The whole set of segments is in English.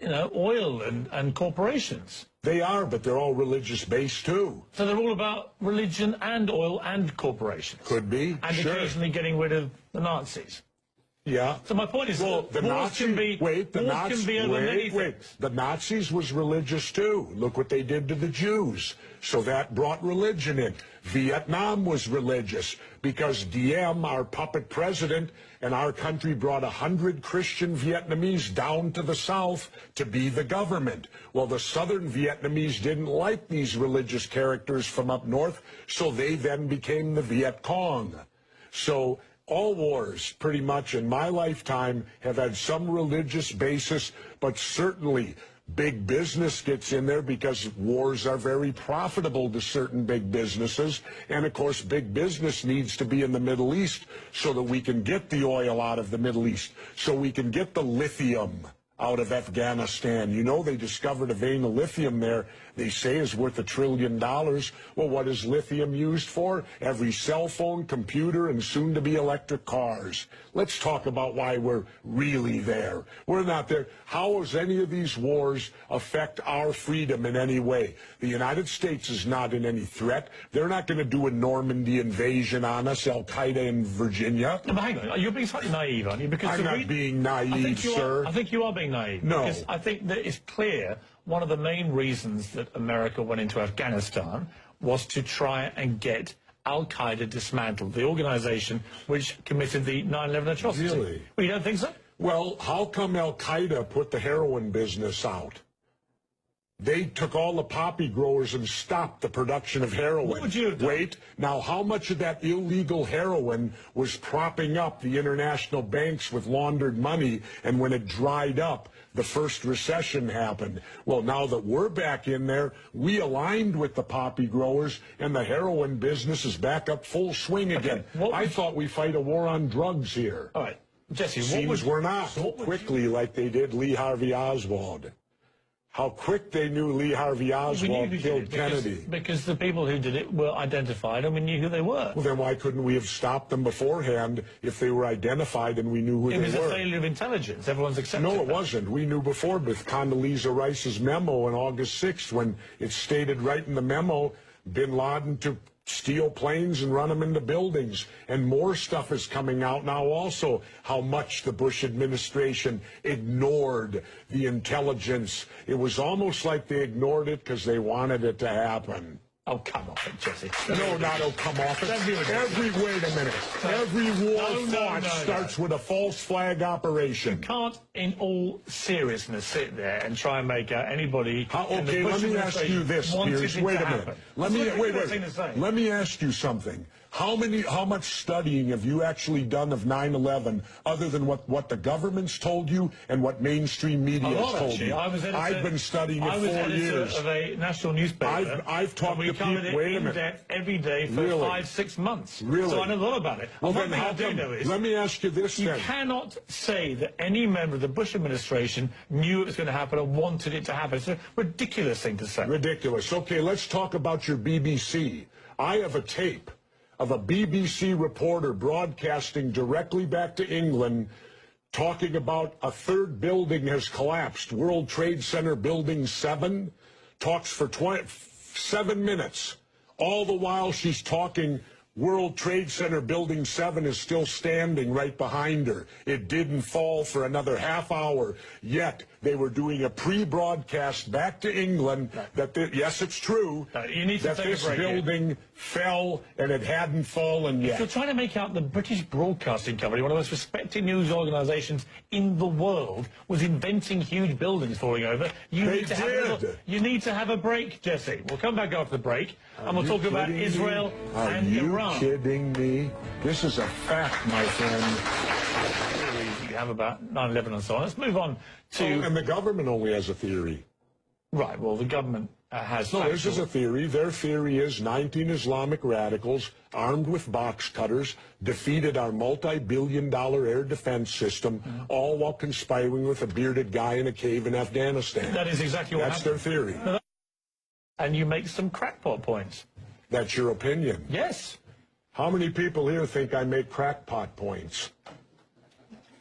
you know, oil and corporations. They are, but they're all religious-based, too. So they're all about religion and oil and corporations. Could be, and sure. occasionally getting rid of the Nazis. Yeah. So my point is, well, the Nazis the Nazis was religious too. Look what they did to the Jews. So that brought religion in. Vietnam was religious because Diem, our puppet president, and our country brought 100 Christian Vietnamese down to the south to be the government. Well, the southern Vietnamese didn't like these religious characters from up north, so they then became the Viet Cong. So all wars, pretty much in my lifetime, have had some religious basis, but certainly big business gets in there because wars are very profitable to certain big businesses. And, of course, big business needs to be in the Middle East so that we can get the oil out of the Middle East, so we can get the lithium out of Afghanistan. You know, they discovered a vein of lithium there they say is worth $1 trillion. Well, what is lithium used for? Every cell phone, computer, and soon-to-be electric cars. Let's talk about why we're really there. We're not there. How does any of these wars affect our freedom in any way? The United States is not in any threat. They're not going to do a Normandy invasion on us, Al-Qaeda in Virginia. No, but hang on, you're being slightly naive, aren't you? Because I'm not being naive, sir. I think you are being naive. No. Because I think that it's clear one of the main reasons that America went into Afghanistan was to try and get Al-Qaeda dismantled, the organization which committed the 9/11 atrocity. Really? Well, you don't think so? Well, how come Al-Qaeda put the heroin business out? They took all the poppy growers and stopped the production of heroin. What would you have done? Wait, now how much of that illegal heroin was propping up the international banks with laundered money, and when it dried up, the first recession happened? Well, now that we're back in there, we aligned with the poppy growers, and the heroin business is back up full swing again. I thought we fight a war on drugs here. All right, Jesse, Seems we're not so quickly like they did Lee Harvey Oswald. How quick they knew Lee Harvey Oswald killed Kennedy. Because the people who did it were identified and we knew who they were. Well, then why couldn't we have stopped them beforehand if they were identified and we knew who they were? It was a failure of intelligence. Everyone's accepted No, it wasn't. We knew before with Condoleezza Rice's memo on August 6th when it stated right in the memo, bin Laden to steal planes and run them into buildings. And more stuff is coming out now also, how much the Bush administration ignored the intelligence. It was almost like they ignored it because they wanted it to happen. Oh, come off it, Jesse. No, not oh, come off it. Wait a minute. Every war thought starts with a false flag operation. You can't, in all seriousness, sit there and try and make out anybody... Okay, let me ask you this, Piers. Wait a minute. Let me ask you something. How much studying have you actually done of 9/11 other than what the government's told you and what mainstream media has told you? I've been studying it 4 years. I was editor of a national newspaper. I've talked to people. Wait a minute. Depth every day for 5-6 months. Really? So I know a lot about it. Well, one thing I do know is, let me ask you this then. You cannot say that any member of the Bush administration knew it was going to happen or wanted it to happen. It's a ridiculous thing to say. Ridiculous. Okay, let's talk about your BBC. I have a tape of a BBC reporter broadcasting directly back to England talking about a third building has collapsed. World Trade Center Building 7 talks for 7 minutes. All the while she's talking, World Trade Center Building 7 is still standing right behind her. It didn't fall for another half hour. Yet they were doing a pre-broadcast back to England that, yes, it's true, you need to that this building fell and it hadn't fallen yet. If you're trying to make out the British Broadcasting Company, one of the most respected news organisations in the world, was inventing huge buildings falling over, you need to have a break, Jesse. We'll come back after the break, and we'll talk about Israel and Iran. Are you kidding me? This is a fact, my friend. You have about 9/11 and so on. Let's move on to... and the government only has a theory. Right, well, the government has... No, this is a theory. Their theory is 19 Islamic radicals armed with box cutters defeated our multi-billion-dollar air defense system, all while conspiring with a bearded guy in a cave in Afghanistan. That is exactly what happened. That's their theory. And you make some crackpot points. That's your opinion? Yes. How many people here think I make crackpot points?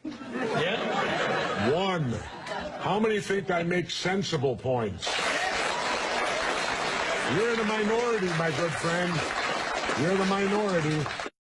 Yeah. One. How many think I make sensible points? You're in the minority, my good friend. You're the minority.